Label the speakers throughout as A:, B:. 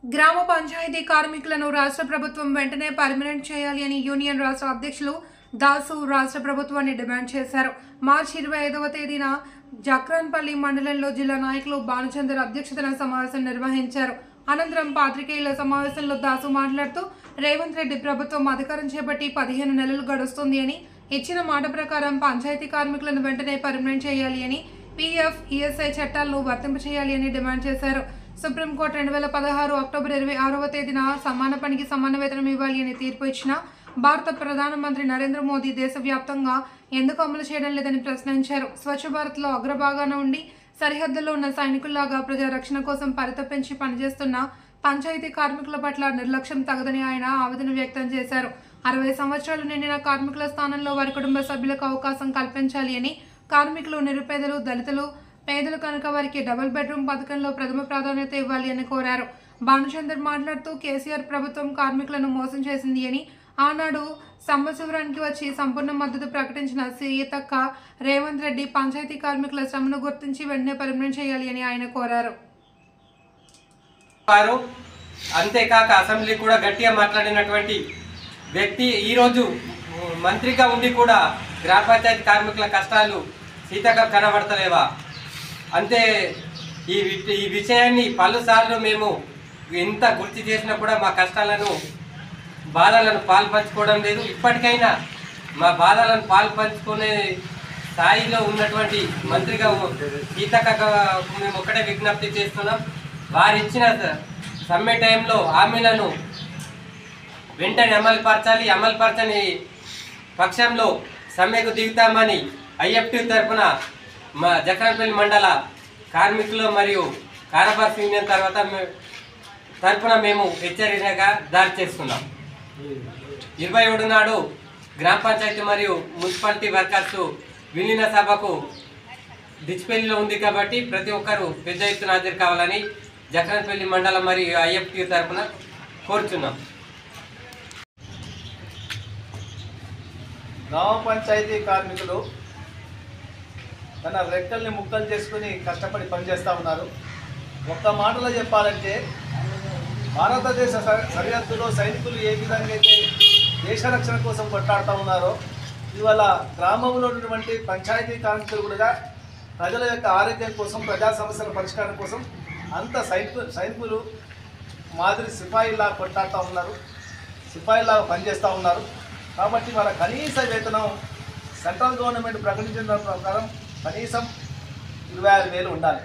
A: గ్రామ పంచాయతీ కార్మికులను రాష్ట్ర ప్రభుత్వం వెంటనే పర్మనెంట్ చేయాలి అని యూనియన్ రాష్ట్ర అధ్యక్షులు దాసు రాష్ట్ర ప్రభుత్వాన్ని డిమాండ్ చేశారు. మార్చి 25వ తేదీన జక్రాన్పల్లి మండలంలో జిల్లా నాయకులు భానుచందర్ అధ్యక్షతన సమావేశం నిర్వహించారు. అనంతరం పాత్రికేయుల సమావేశంలో దాసు మాట్లాడుతూ రేవంత్ రెడ్డి ప్రభుత్వం అధికారం చేపట్టి 15 నెలలు గడుస్తుంది అని, ఇచ్చిన మాట ప్రకారం పంచాయతీ కార్మికులను వెంటనే పర్మనెంట్ చేయాలి అని, పీఎఫ్, ఈఎస్ఐ చట్టాలను వర్తింపచేయాలి అని డిమాండ్ చేశారు. సుప్రీంకోర్టు 2016 అక్టోబర్ 26వ తేదీన సమాన పనికి సమాన వేతనం ఇవ్వాలి అని తీర్పు ఇచ్చిన భారత ప్రధానమంత్రి నరేంద్ర మోదీ దేశవ్యాప్తంగా ఎందుకు అమలు చేయడం లేదని ప్రశ్నించారు. స్వచ్ఛ భారత్లో అగ్రభాగాన ఉండి సరిహద్దుల్లో ఉన్న సైనికుల్లాగా ప్రజా రక్షణ కోసం పరితపించి పనిచేస్తున్న పంచాయతీ కార్మికుల పట్ల నిర్లక్ష్యం తగదని ఆయన ఆవేదన వ్యక్తం చేశారు. 60 సంవత్సరాలు నిండిన కార్మికుల స్థానంలో వారి కుటుంబ సభ్యులకు అవకాశం కల్పించాలి అని, కార్మికులు, నిరుపేదలు, దళితులు, పేదలు కనుక వారికి డబుల్ బెడ్రూమ్ పథకంలో ప్రథమ ప్రాధాన్యత ఇవ్వాలి అని కోరారు. భానుచందర్ మాట్లాడుతూ కేసీఆర్ ప్రభుత్వం కార్మికులను మోసం చేసింది అని, ఆనాడు సంవత్సరానికి వచ్చి సంపూర్ణ మద్దతు ప్రకటించిన సీతక్క రేవంత్ రెడ్డి పంచాయతీ కార్మికుల శ్రమను గుర్తించి వెంటనే పర్మనెంట్ చేయాలి అని ఆయన కోరారు.
B: అంతేకాక అసెంబ్లీ కూడా గట్టిగా మాట్లాడినటువంటి వ్యక్తి ఈరోజు మంత్రిగా ఉండి కూడా గ్రామ పంచాయతీ కార్మికుల కష్టాలు సీతక్క కనబడతలేవా? అంతే ఈ విషయాన్ని పలుసార్లు మేము ఎంత గుర్తు చేసినా కూడా మా కష్టాలను, బాధలను పాల్పంచుకోవడం లేదు. ఇప్పటికైనా మా బాధలను పాల్పంచుకునే స్థాయిలో ఉన్నటువంటి మంత్రిగా సీతక్క మేము ఒకటే విజ్ఞప్తి చేస్తున్నాం. వారిచ్చిన సమ్మె టైంలో హామీలను వెంటనే అమలుపరచాలి. అమలుపరచని పక్షంలో సమ్మెకు దిగుతామని ఐఎఫ్టీ తరఫున మా జక్రాన్పల్లి మండల కార్మికులు మరియు కారబార్ యూనియన్ తరఫున మేము హెచ్చరికగా దారి చేస్తున్నాం. 27 నాడు గ్రామ పంచాయతీ మరియు మున్సిపాలిటీ వర్కర్స్ విలీన సభకు డిచ్పల్లిలో ఉంది కాబట్టి ప్రతి ఒక్కరూ పెద్ద ఎత్తున హాజరు కావాలని జక్రాన్పల్లి మండలం మరియు ఐఎఫ్టీ తరఫున కోరుచున్నాం.
C: గ్రామ పంచాయతీ కార్మికులు తన రెక్కల్ని ముక్కలు చేసుకుని కష్టపడి పనిచేస్తూ ఉన్నారు. ఒక్క మాటలో చెప్పాలంటే భారతదేశ సరిహద్దులో సైనికులు ఏ విధంగా అయితే దేశ రక్షణ కోసం కొట్లాడుతూ ఉన్నారో, ఇవాళ గ్రామంలో ఉన్నటువంటి పంచాయతీ కార్మికులు కూడా ప్రజల యొక్క ఆరోగ్యం కోసం, ప్రజా సమస్యల పరిష్కారం కోసం అంత సైనికులు మాదిరి సిపాయిలా కొట్లాడుతూ ఉన్నారు, సిపాయిలా పనిచేస్తూ ఉన్నారు. కాబట్టి వాళ్ళ కనీస వేతనం సెంట్రల్ గవర్నమెంట్ ప్రకటించిన ప్రకారం కనీసం 26,000 ఉండాలి.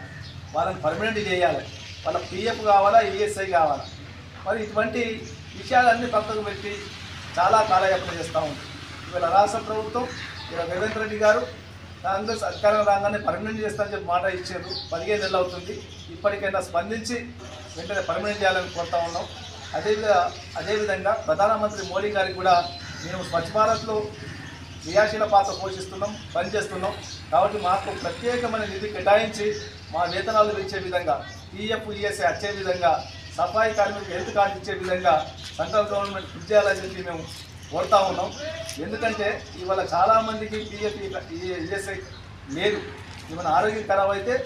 C: వాళ్ళని పర్మనెంట్ చేయాలి. వాళ్ళ పిఎఫ్ కావాలా, ఈఎస్ఐ కావాలా. మరి ఇటువంటి విషయాలన్నీ పక్కకు పెట్టి చాలా కాలయాపన చేస్తూ ఉంది. ఇవాళ రాష్ట్ర ప్రభుత్వం, ఇలా రేవంత్ రెడ్డి గారు కాంగ్రెస్ అధికారం రాగానే పర్మనెంట్ చేస్తానని చెప్పి మాట ఇచ్చారు. 15 నెలలు అవుతుంది. ఇప్పటికైనా స్పందించి వెంటనే పర్మనెంట్ చేయాలని కోరుతా ఉన్నాం. అదేవిధంగా ప్రధానమంత్రి మోడీ గారికి కూడా మేము స్వచ్ఛ భారత్లో క్రియాశీల పాత్ర పోషిస్తున్నాం, పనిచేస్తున్నాం. కాబట్టి మాకు ప్రత్యేకమైన నిధి కేటాయించి మా వేతనాలు పెంచే విధంగా, పీఎఫ్, ఈఎస్ఐ వచ్చే విధంగా, సఫాయి కార్మికులకు హెల్త్ కార్డు ఇచ్చే విధంగా సెంట్రల్ గవర్నమెంట్ కృషి చేయాలని చెప్పి మేము కోరుతా ఉన్నాం. ఎందుకంటే ఇవాళ చాలామందికి పీఎఫ్, ఈఎస్ఐ లేదు. ఏమైనా ఆరోగ్యం ఖరాబ్ అయితే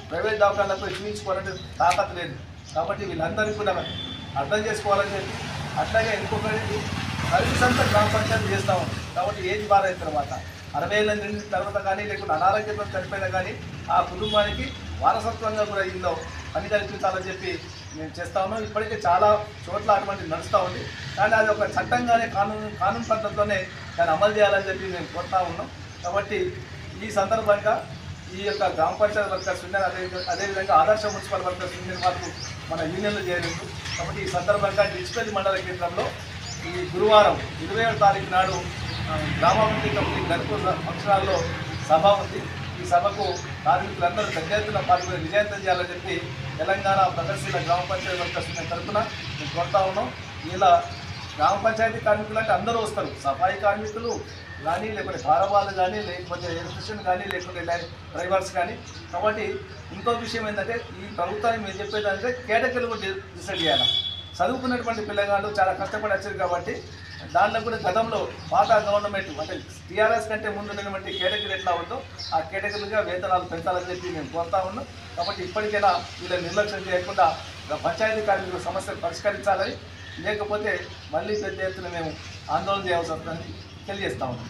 C: ప్రైవేట్ దవాఖానలకు చూపించుకోవాలంటే తాకత్ లేదు. కాబట్టి వీళ్ళందరికీ కూడా అర్థం చేసుకోవాలని చెప్పి, అట్లాగే ఇంకొకటి సర్వీస్ అంతా గ్రామ పంచాయతీ చేస్తూ ఉంటాం. కాబట్టి ఏజ్ బార్ అయిన తర్వాత 60 ఏళ్ళ నిండిన తర్వాత కానీ, లేకుంటే అనారోగ్యంతో చనిపోయినా కానీ ఆ కుటుంబానికి వారసత్వంగా కూడా ఇందులో పని కల్పించాలని చెప్పి మేము చేస్తూ ఉన్నాం. ఇప్పటికే చాలా చోట్ల అటువంటి నడుస్తూ ఉంది. కానీ అది ఒక చట్టంగానే కానూన్ పద్ధతిలోనే దాన్ని అమలు చేయాలని చెప్పి మేము కోరుతూ ఉన్నాం. కాబట్టి ఈ సందర్భంగా ఈ యొక్క గ్రామ పంచాయతీ వర్కర్స్ యూనియన్, అదేవిధంగా ఆదర్శ మున్సిపల్ వర్కర్స్ యూనియన్ వరకు మన యూనియన్లు చేరింది. కాబట్టి ఈ సందర్భంగా డిచ్పల్లి మండల కేంద్రంలో ఈ గురువారం 27వ తారీఖు నాడు గ్రామాభివృద్ధి కమిటీ గణపూర్ ఫంక్షనాల్లో సభ ఉంది. ఈ సభకు కార్మికులందరూ పెద్ద ఎత్తున పాల్గొని విజయవంతం చేయాలని చెప్పి తెలంగాణ ప్రదర్శన గ్రామ పంచాయతీ వర్కర్స్ తరఫున మేము కోరుతా ఉన్నాం. ఇలా గ్రామ పంచాయతీ కార్మికులు అంటే అందరూ వస్తారు. సఫాయి కార్మికులు కానీ, లేకపోతే కారవాళ్ళు కానీ, లేకపోతే ఎలక్ట్రిషియన్ కానీ, లేకపోతే డ్రైవర్స్ కానీ. కాబట్టి ఇంకో విషయం ఏంటంటే, ఈ ప్రభుత్వానికి మేము చెప్పేదంటే కేటగిరీలు కూడా డిసైడ్ చేయాలి. చదువుకున్నటువంటి పిల్లగాళ్ళు చాలా కష్టపడి వచ్చారు కాబట్టి దాంట్లో కూడా గతంలో పాత గవర్నమెంట్ అంటే టీఆర్ఎస్ కంటే ముందు ఉన్నటువంటి కేటగిరీ ఎట్లా ఉందో ఆ కేటగిరీగా వేతనాలు పెంచాలని చెప్పి మేము కోరుతా ఉన్నాం. కాబట్టి ఇప్పటికైనా వీళ్ళని నిర్లక్ష్యం చేయకుండా పంచాయతీ కార్మికుల సమస్యలు పరిష్కరించాలని, లేకపోతే మళ్ళీ పెద్ద ఎత్తున మేము ఆందోళన చేయాల్సి వస్తుందని తెలియజేస్తా ఉన్నాం.